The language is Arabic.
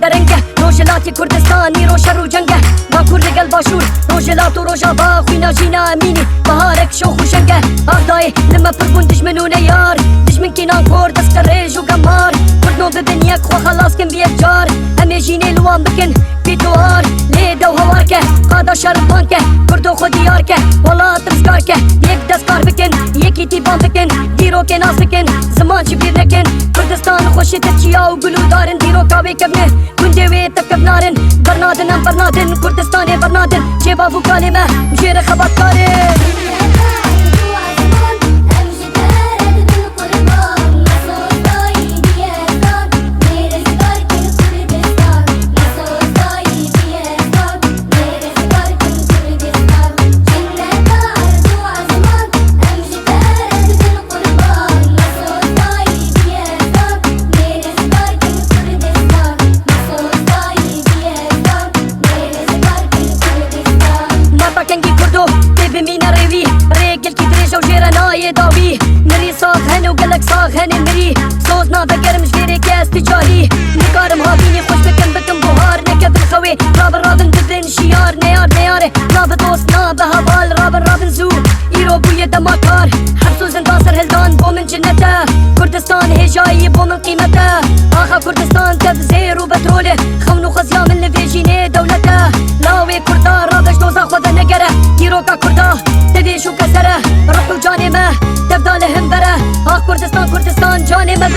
درنگه کردستانی رو شر و جنگه با کرد گل باشور روجلات و روجا با خوینا جینا امینی بهارک شو خوشنگه آردای لما پربون دشمنونه یار دشمن کنان کرد از قریج و گمار کرد نو ببین یک خو خلاص کن بیک جار همه جینه لوان بکن بیتوار لیده و هوار که قادا شرطان که کرد و خود یار که والا ترزگار که یک دستکار بکن یکی تیبان بکن دیرو که ناز بکن زمان چی بیر نکن کردستان خوشی ترچیا و گلو دارن دیرو کابه کبنه کنده وی تکب نارن برنادن برنادن کردستان برنادن چه بابو کالمه مجیر خبات کاره داوی نری ساخ هن و گلک ساخ هن نری سوز نا بگرم جیره که استجاری نکارم هابینی خوش بکن بوهار نکبن خوی رابن دبن شیار نیاره نا به دوست نا به حوال رابن زو ایرو بوی دماکار حبس و زندان سر هلدان بو من جنته کردستان هجایی بو من قیمته آخا کردستان تب زیر و بتروله خون و خزیا من لفیجینه دولته لاوی کردا رابش دوزا خود نگره ایرو کا کردا تدیشو کسره روح و جانمه تبدال هم بره آخ کردستان جانمه